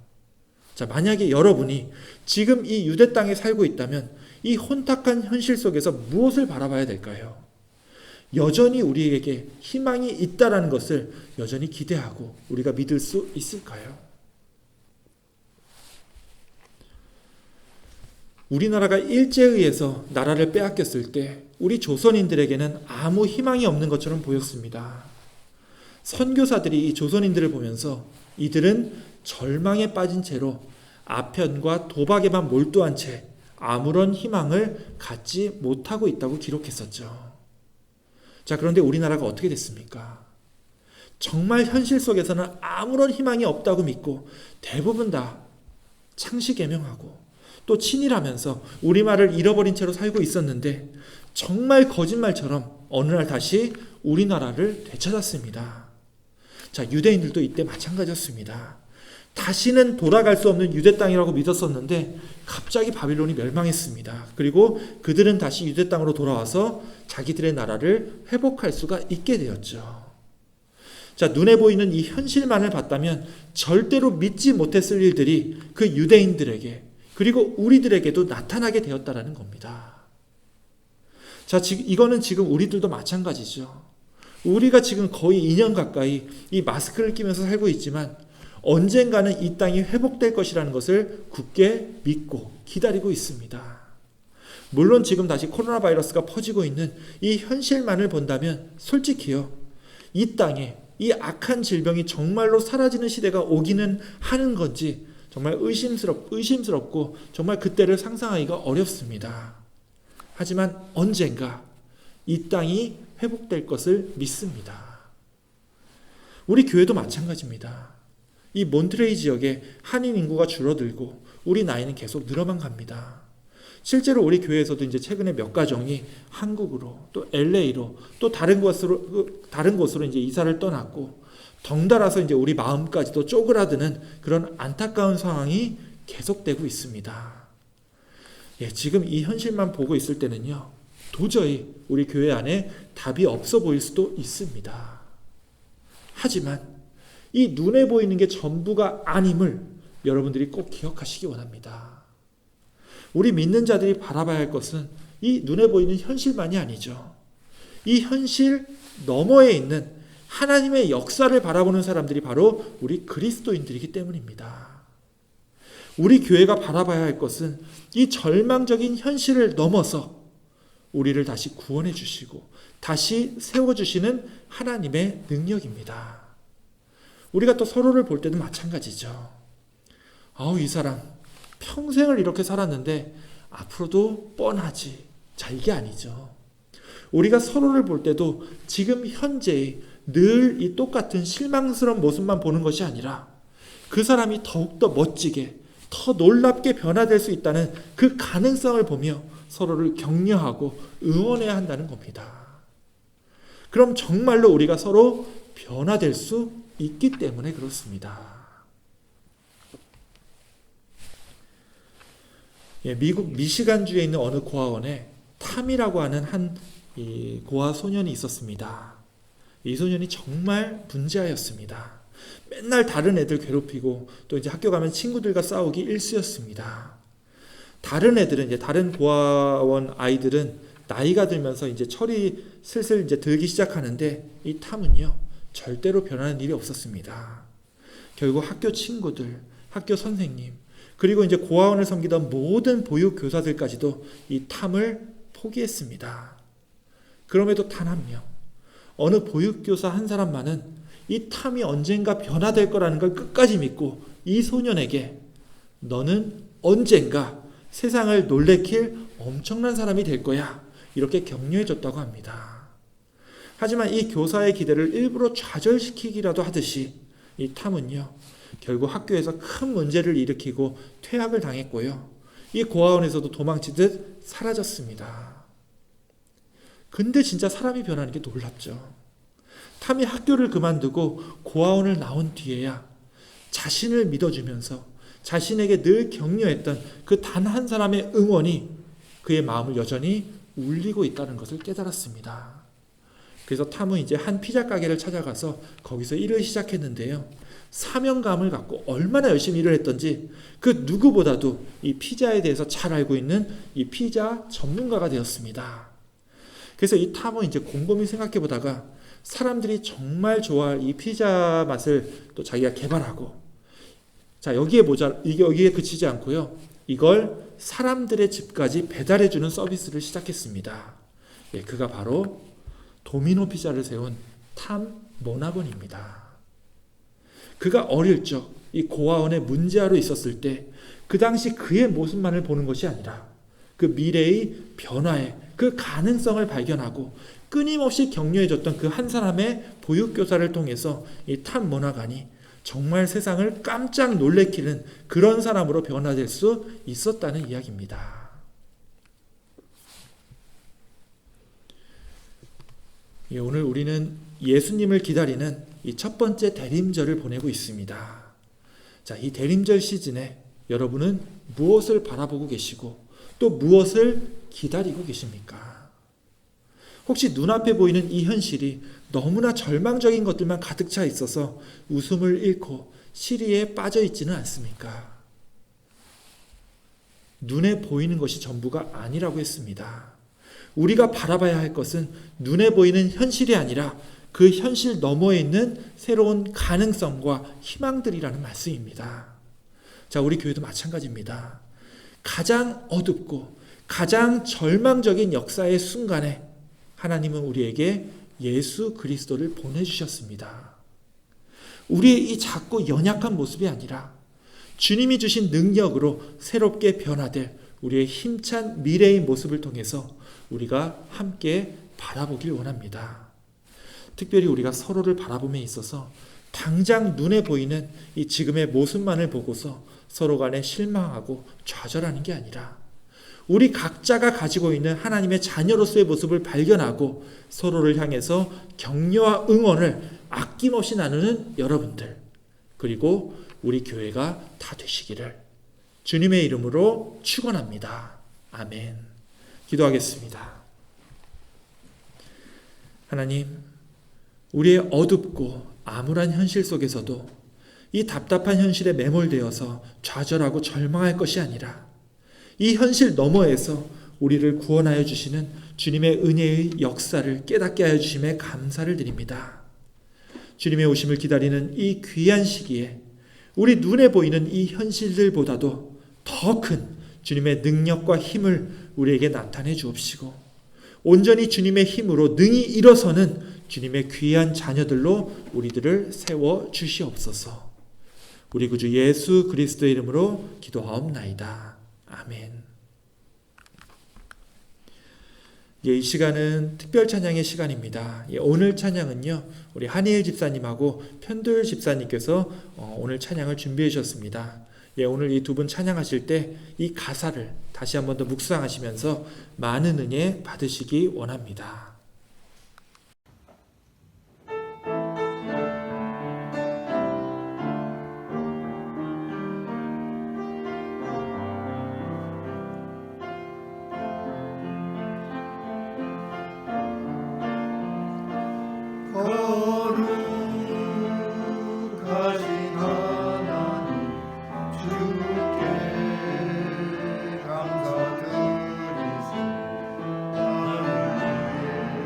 자, 만약에 여러분이 지금 이 유대 땅에 살고 있다면 이 혼탁한 현실 속에서 무엇을 바라봐야 될까요? 여전히 우리에게 희망이 있다라는 것을 여전히 기대하고 우리가 믿을 수 있을까요? 우리나라가 일제에 의해서 나라를 빼앗겼을 때 우리 조선인들에게는 아무 희망이 없는 것처럼 보였습니다. 선교사들이 이 조선인들을 보면서 이들은 절망에 빠진 채로 아편과 도박에만 몰두한 채 아무런 희망을 갖지 못하고 있다고 기록했었죠. 자, 그런데 우리나라가 어떻게 됐습니까? 정말 현실 속에서는 아무런 희망이 없다고 믿고 대부분 다 창시개명하고 또 친일하면서 우리말을 잃어버린 채로 살고 있었는데 정말 거짓말처럼 어느 날 다시 우리나라를 되찾았습니다. 자, 유대인들도 이때 마찬가지였습니다. 다시는 돌아갈 수 없는 유대 땅이라고 믿었었는데 갑자기 바빌론이 멸망했습니다. 그리고 그들은 다시 유대 땅으로 돌아와서 자기들의 나라를 회복할 수가 있게 되었죠. 자, 눈에 보이는 이 현실만을 봤다면 절대로 믿지 못했을 일들이 그 유대인들에게 그리고 우리들에게도 나타나게 되었다라는 겁니다. 자, 이거는 지금 우리들도 마찬가지죠. 우리가 지금 거의 2년 가까이 이 마스크를 끼면서 살고 있지만 언젠가는 이 땅이 회복될 것이라는 것을 굳게 믿고 기다리고 있습니다. 물론 지금 다시 코로나 바이러스가 퍼지고 있는 이 현실만을 본다면 솔직히요, 이 땅에 이 악한 질병이 정말로 사라지는 시대가 오기는 하는 건지 정말 의심스럽고 정말 그때를 상상하기가 어렵습니다. 하지만 언젠가 이 땅이 회복될 것을 믿습니다. 우리 교회도 마찬가지입니다. 이 몬트레이 지역에 한인 인구가 줄어들고 우리 나이는 계속 늘어만 갑니다. 실제로 우리 교회에서도 이제 최근에 몇 가정이 한국으로 또 LA로 또 다른 곳으로 이제 이사를 떠났고 덩달아서 이제 우리 마음까지도 쪼그라드는 그런 안타까운 상황이 계속되고 있습니다. 예, 지금 이 현실만 보고 있을 때는요, 도저히 우리 교회 안에 답이 없어 보일 수도 있습니다. 하지만 이 눈에 보이는 게 전부가 아님을 여러분들이 꼭 기억하시기 원합니다. 우리 믿는 자들이 바라봐야 할 것은 이 눈에 보이는 현실만이 아니죠. 이 현실 너머에 있는 하나님의 역사를 바라보는 사람들이 바로 우리 그리스도인들이기 때문입니다. 우리 교회가 바라봐야 할 것은 이 절망적인 현실을 넘어서 우리를 다시 구원해 주시고 다시 세워주시는 하나님의 능력입니다. 우리가 또 서로를 볼 때도 마찬가지죠. 이 사람 평생을 이렇게 살았는데 앞으로도 뻔하지. 자, 이게 아니죠. 우리가 서로를 볼 때도 지금 현재의 늘 이 똑같은 실망스러운 모습만 보는 것이 아니라 그 사람이 더욱더 멋지게 더 놀랍게 변화될 수 있다는 그 가능성을 보며 서로를 격려하고 응원해야 한다는 겁니다. 그럼 정말로 우리가 서로 변화될 수 있기 때문에 그렇습니다. 예, 미국 미시간주에 있는 어느 고아원에 탐이라고 하는 한 고아 소년이 있었습니다. 이 소년이 정말 분지하였습니다. 맨날 다른 애들 괴롭히고 또 이제 학교 가면 친구들과 싸우기 일쑤였습니다. 다른 애들은 이제 다른 고아원 아이들은 나이가 들면서 이제 철이 슬슬 이제 들기 시작하는데 이 탐은요 절대로 변하는 일이 없었습니다. 결국 학교 친구들, 학교 선생님, 그리고 이제 고아원을 섬기던 모든 보육 교사들까지도 이 탐을 포기했습니다. 그럼에도 단 한 명, 어느 보육교사 한 사람만은 이 탐이 언젠가 변화될 거라는 걸 끝까지 믿고 이 소년에게 너는 언젠가 세상을 놀래킬 엄청난 사람이 될 거야, 이렇게 격려해줬다고 합니다. 하지만 이 교사의 기대를 일부러 좌절시키기라도 하듯이 이 탐은요 결국 학교에서 큰 문제를 일으키고 퇴학을 당했고요, 이 고아원에서도 도망치듯 사라졌습니다. 근데 진짜 사람이 변하는 게 놀랍죠. 탐이 학교를 그만두고 고아원을 나온 뒤에야 자신을 믿어주면서 자신에게 늘 격려했던 그 단 한 사람의 응원이 그의 마음을 여전히 울리고 있다는 것을 깨달았습니다. 그래서 탐은 이제 한 피자 가게를 찾아가서 거기서 일을 시작했는데요. 사명감을 갖고 얼마나 열심히 일을 했던지 그 누구보다도 이 피자에 대해서 잘 알고 있는 이 피자 전문가가 되었습니다. 그래서 이 탐은 이제 곰곰이 생각해 보다가 사람들이 정말 좋아할 이 피자 맛을 또 자기가 개발하고, 자, 여기에 그치지 않고요. 이걸 사람들의 집까지 배달해주는 서비스를 시작했습니다. 예, 그가 바로 도미노 피자를 세운 탐 모나건입니다. 그가 어릴 적 이 고아원에 문제아로 있었을 때 그 당시 그의 모습만을 보는 것이 아니라 그 미래의 변화의 그 가능성을 발견하고 끊임없이 격려해줬던 그 한 사람의 보육교사를 통해서 이 탐 모나간이 정말 세상을 깜짝 놀래키는 그런 사람으로 변화될 수 있었다는 이야기입니다. 예, 오늘 우리는 예수님을 기다리는 이 첫 번째 대림절을 보내고 있습니다. 자, 이 대림절 시즌에 여러분은 무엇을 바라보고 계시고 또 무엇을 기다리고 계십니까? 혹시 눈앞에 보이는 이 현실이 너무나 절망적인 것들만 가득 차 있어서 웃음을 잃고 시리에 빠져 있지는 않습니까? 눈에 보이는 것이 전부가 아니라고 했습니다. 우리가 바라봐야 할 것은 눈에 보이는 현실이 아니라 그 현실 너머에 있는 새로운 가능성과 희망들이라는 말씀입니다. 자, 우리 교회도 마찬가지입니다. 가장 어둡고 가장 절망적인 역사의 순간에 하나님은 우리에게 예수 그리스도를 보내주셨습니다. 우리의 이 작고 연약한 모습이 아니라 주님이 주신 능력으로 새롭게 변화될 우리의 힘찬 미래의 모습을 통해서 우리가 함께 바라보길 원합니다. 특별히 우리가 서로를 바라봄에 있어서 당장 눈에 보이는 이 지금의 모습만을 보고서 서로 간에 실망하고 좌절하는 게 아니라 우리 각자가 가지고 있는 하나님의 자녀로서의 모습을 발견하고 서로를 향해서 격려와 응원을 아낌없이 나누는 여러분들, 그리고 우리 교회가 다 되시기를 주님의 이름으로 축원합니다. 아멘. 기도하겠습니다. 하나님, 우리의 어둡고 암울한 현실 속에서도 이 답답한 현실에 매몰되어서 좌절하고 절망할 것이 아니라 이 현실 너머에서 우리를 구원하여 주시는 주님의 은혜의 역사를 깨닫게 하여 주심에 감사를 드립니다. 주님의 오심을 기다리는 이 귀한 시기에 우리 눈에 보이는 이 현실들보다도 더 큰 주님의 능력과 힘을 우리에게 나타내 주옵시고 온전히 주님의 힘으로 능히 일어서는 주님의 귀한 자녀들로 우리들을 세워 주시옵소서. 우리 구주 예수 그리스도의 이름으로 기도하옵나이다. 아멘. 이 시간은 특별 찬양의 시간입니다. 오늘 찬양은요, 우리 한희일 집사님하고 편도율 집사님께서 오늘 찬양을 준비해 주셨습니다. 오늘 이 두 분 찬양하실 때 이 가사를 다시 한 번 더 묵상하시면서 많은 은혜 받으시기 원합니다. 감사드리시 나를 위해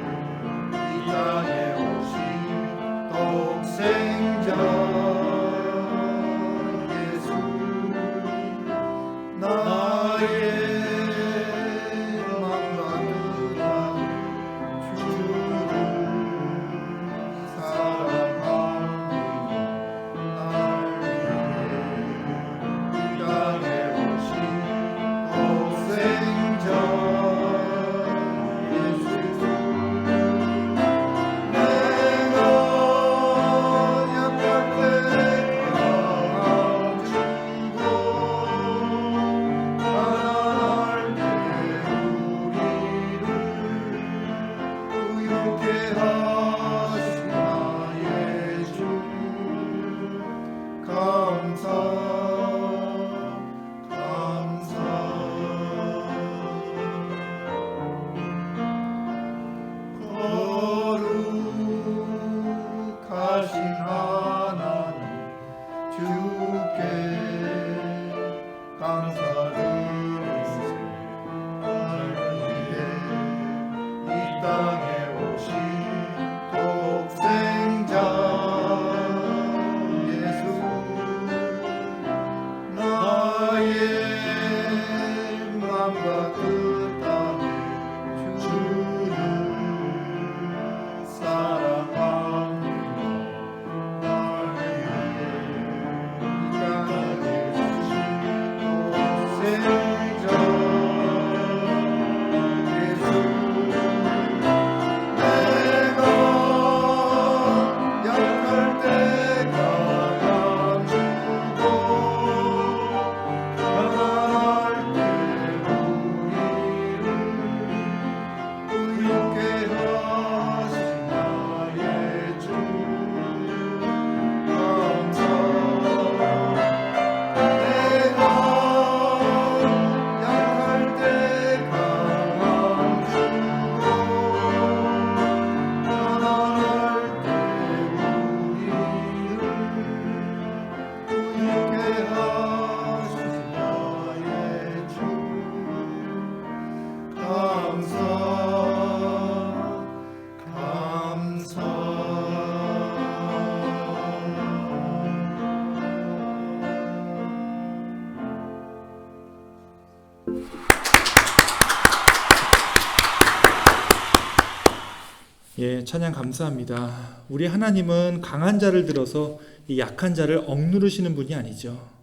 예, 찬양 감사합니다. 우리 하나님은 강한 자를 들어서 이 약한 자를 억누르시는 분이 아니죠.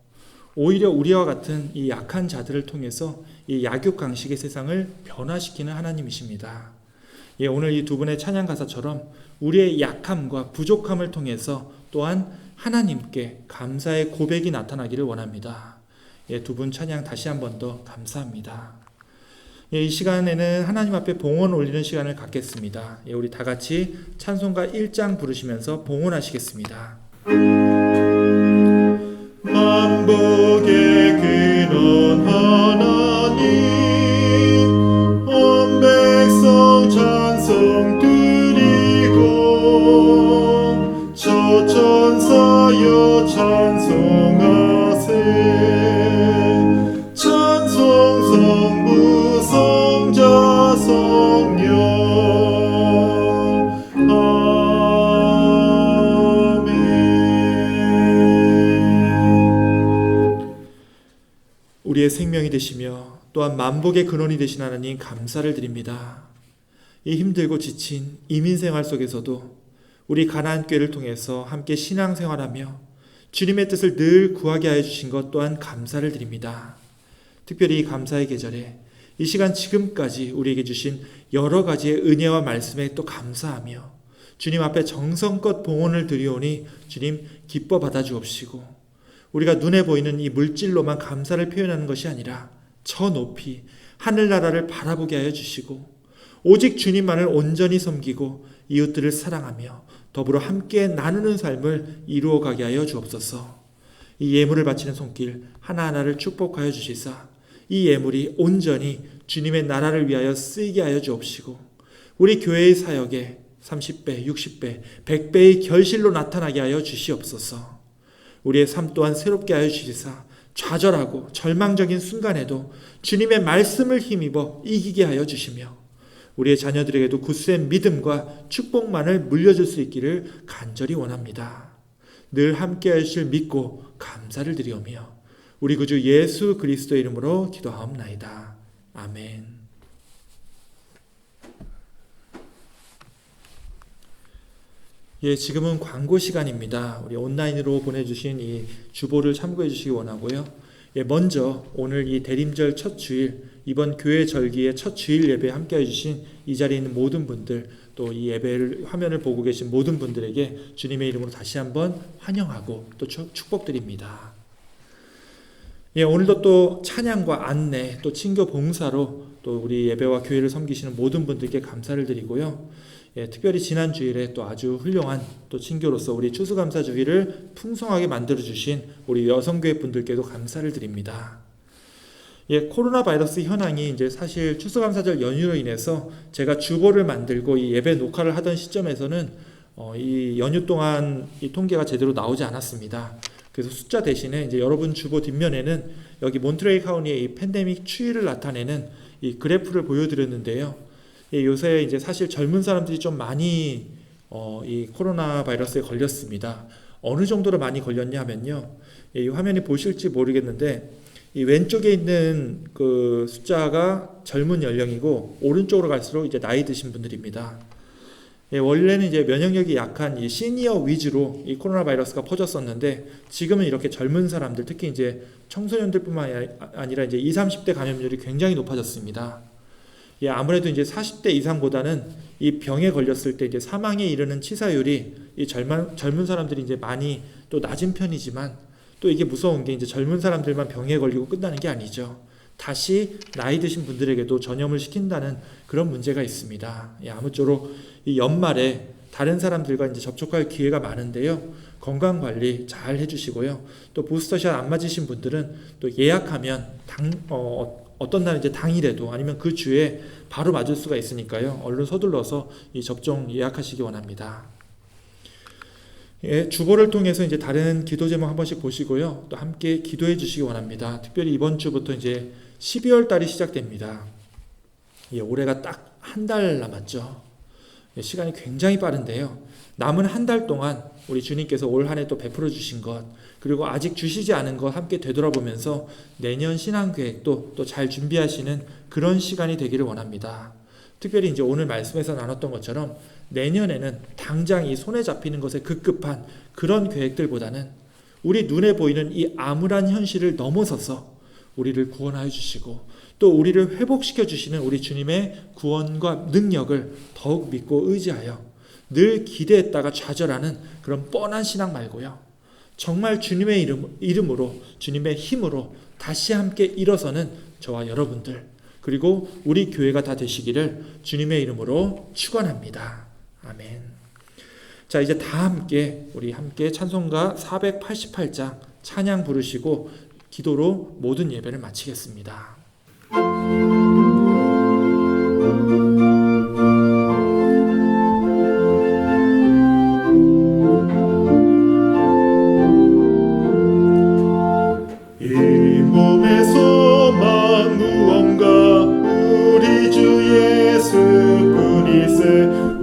오히려 우리와 같은 이 약한 자들을 통해서 이 약육강식의 세상을 변화시키는 하나님이십니다. 예, 오늘 이 두 분의 찬양 가사처럼 우리의 약함과 부족함을 통해서 또한 하나님께 감사의 고백이 나타나기를 원합니다. 예, 두 분 찬양 다시 한 번 더 감사합니다. 예, 이 시간에는 하나님 앞에 봉헌 올리는 시간을 갖겠습니다. 예, 우리 다 같이 찬송가 1장 부르시면서 봉헌하시겠습니다. 만복의 근원 하나님, 온 백성 찬송 드리고 저 천사여 찬송하세. 찬송 성부 성자 성령 우리의 생명이 되시며 또한 만복의 근원이 되신 하나님 감사를 드립니다. 이 힘들고 지친 이민생활 속에서도 우리 가나안교회를 통해서 함께 신앙생활하며 주님의 뜻을 늘 구하게 하여 주신 것 또한 감사를 드립니다. 특별히 이 감사의 계절에 이 시간 지금까지 우리에게 주신 여러 가지의 은혜와 말씀에 또 감사하며 주님 앞에 정성껏 봉헌을 드리오니 주님 기뻐 받아주옵시고, 우리가 눈에 보이는 이 물질로만 감사를 표현하는 것이 아니라 저 높이 하늘나라를 바라보게 하여 주시고 오직 주님만을 온전히 섬기고 이웃들을 사랑하며 더불어 함께 나누는 삶을 이루어가게 하여 주옵소서. 이 예물을 바치는 손길 하나하나를 축복하여 주시사 이 예물이 온전히 주님의 나라를 위하여 쓰이게 하여 주옵시고 우리 교회의 사역에 30배, 60배, 100배의 결실로 나타나게 하여 주시옵소서. 우리의 삶 또한 새롭게 하여 주시사 좌절하고 절망적인 순간에도 주님의 말씀을 힘입어 이기게 하여 주시며 우리의 자녀들에게도 굳센 믿음과 축복만을 물려줄 수 있기를 간절히 원합니다. 늘 함께 하실 믿고 감사를 드리오며 우리 구주 예수 그리스도의 이름으로 기도하옵나이다. 아멘. 예, 지금은 광고 시간입니다. 우리 온라인으로 보내주신 이 주보를 참고해 주시기 원하고요. 예, 먼저 오늘 이 대림절 첫 주일, 이번 교회 절기의 첫 주일 예배에 함께 해주신 이 자리에 있는 모든 분들, 또 이 예배를 화면을 보고 계신 모든 분들에게 주님의 이름으로 다시 한번 환영하고 또 축복드립니다. 예, 오늘도 또 찬양과 안내, 또 친교 봉사로 또 우리 예배와 교회를 섬기시는 모든 분들께 감사를 드리고요. 예, 특별히 지난 주일에 또 아주 훌륭한 또 친교로서 우리 추수감사 주일을 풍성하게 만들어 주신 우리 여성교회 분들께도 감사를 드립니다. 예, 코로나 바이러스 현황이 이제 사실 추수감사절 연휴로 인해서 제가 주보를 만들고 이 예배 녹화를 하던 시점에서는 이 연휴 동안 이 통계가 제대로 나오지 않았습니다. 그래서 숫자 대신에 이제 여러분 주보 뒷면에는 여기 몬트레이 카운티의 이 팬데믹 추이를 나타내는 이 그래프를 보여드렸는데요. 예, 요새 이제 사실 젊은 사람들이 좀 많이 이 코로나 바이러스에 걸렸습니다. 어느 정도로 많이 걸렸냐 하면요. 이 화면이 보실지 모르겠는데 이 왼쪽에 있는 그 숫자가 젊은 연령이고 오른쪽으로 갈수록 이제 나이 드신 분들입니다. 예, 원래는 이제 면역력이 약한 이 시니어 위주로 이 코로나 바이러스가 퍼졌었는데 지금은 이렇게 젊은 사람들, 특히 이제 청소년들뿐만 아니라 이제 20, 30대 감염률이 굉장히 높아졌습니다. 예, 아무래도 이제 40대 이상보다는 이 병에 걸렸을 때 이제 사망에 이르는 치사율이 이 젊은 사람들이 이제 많이 또 낮은 편이지만 또 이게 무서운 게 이제 젊은 사람들만 병에 걸리고 끝나는 게 아니죠. 다시 나이 드신 분들에게도 전염을 시킨다는 그런 문제가 있습니다. 예, 아무쪼록 이 연말에 다른 사람들과 이제 접촉할 기회가 많은데요. 건강 관리 잘 해주시고요. 또 부스터샷 안 맞으신 분들은 또 예약하면 어떤 날 이제 당일에도 아니면 그 주에 바로 맞을 수가 있으니까요. 얼른 서둘러서 이 접종 예약하시기 원합니다. 예, 주보를 통해서 이제 다른 기도 제목 한 번씩 보시고요. 또 함께 기도해 주시기 원합니다. 특별히 이번 주부터 이제 12월 달이 시작됩니다. 예, 올해가 딱 한 달 남았죠. 시간이 굉장히 빠른데요. 남은 한 달 동안 우리 주님께서 올 한 해 또 베풀어 주신 것, 그리고 아직 주시지 않은 것 함께 되돌아보면서 내년 신앙계획도 또 잘 준비하시는 그런 시간이 되기를 원합니다. 특별히 이제 오늘 말씀에서 나눴던 것처럼 내년에는 당장 이 손에 잡히는 것에 급급한 그런 계획들보다는 우리 눈에 보이는 이 암울한 현실을 넘어서서 우리를 구원하여 주시고 또 우리를 회복시켜 주시는 우리 주님의 구원과 능력을 더욱 믿고 의지하여 늘 기대했다가 좌절하는 그런 뻔한 신앙 말고요. 정말 주님의 이름으로 주님의 힘으로 다시 함께 일어서는 저와 여러분들 그리고 우리 교회가 다 되시기를 주님의 이름으로 축원합니다. 아멘. 자, 이제 다 함께 우리 함께 찬송가 488장 찬양 부르시고 기도로 모든 예배를 마치겠습니다.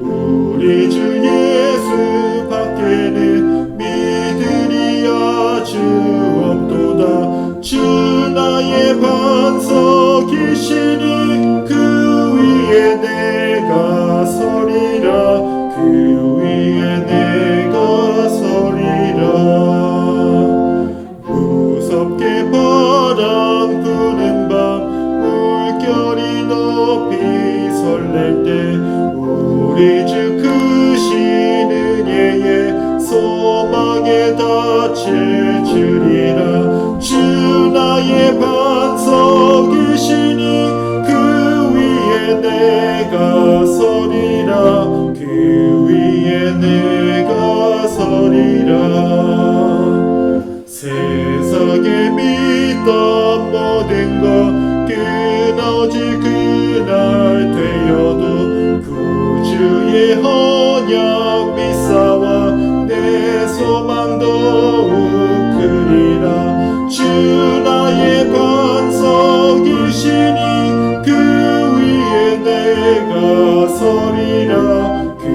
우리 주 예수 밖에는 믿으리 아주 없도다. 주 나의 반석이시니 그 위에 내가 서리라. 그 위에 내가 서리라. 무섭게 바람 부는 밤 물결이 높이 설렐 때 우리 주 크신 은혜에 소망에 닿칠 줄이라. 주 나의 반석이시니 그 위에 내가 서리라. 그 위에 내가 서리라. 세상에 믿던 모든 것 끊어질 그날 되어도 주의 언약 믿사와 내 소망 더욱 크리라. 주 나의 반석이시니 그 위에 내가 서리라. 그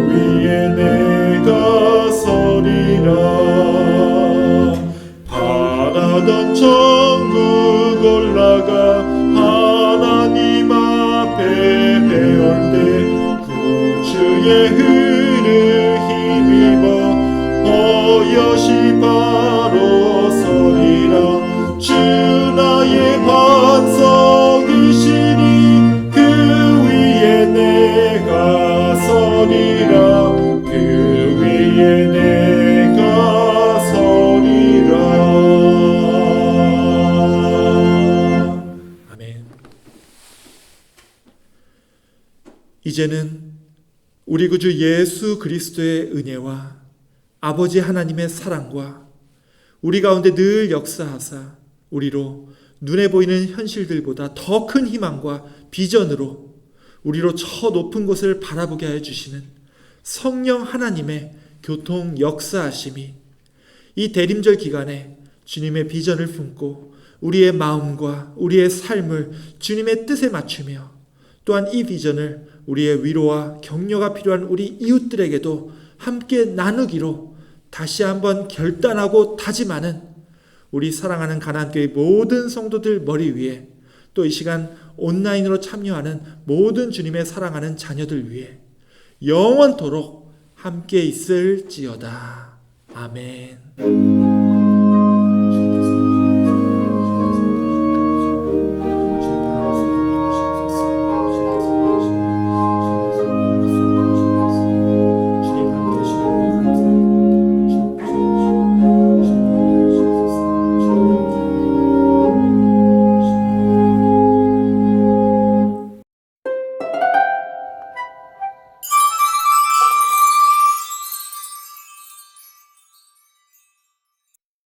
위에 내가 서리라. 바라던 천국 올라가 하나님 앞에 배울 때 주의 은을 힘입어 어여시 바로 서리라. 주 나의 반석이시니 그 위에 내가 서리라. 그 위에 내가 서리라. 아멘. 이제는 우리 구주 예수 그리스도의 은혜와 아버지 하나님의 사랑과 우리 가운데 늘 역사하사 우리로 눈에 보이는 현실들보다 더 큰 희망과 비전으로 우리로 저 높은 곳을 바라보게 하여 주시는 성령 하나님의 교통 역사하심이 이 대림절 기간에 주님의 비전을 품고 우리의 마음과 우리의 삶을 주님의 뜻에 맞추며 또한 이 비전을 우리의 위로와 격려가 필요한 우리 이웃들에게도 함께 나누기로 다시 한번 결단하고 다짐하는 우리 사랑하는 가나안교회 모든 성도들 머리 위에 또 이 시간 온라인으로 참여하는 모든 주님의 사랑하는 자녀들 위해 영원토록 함께 있을지어다. 아멘.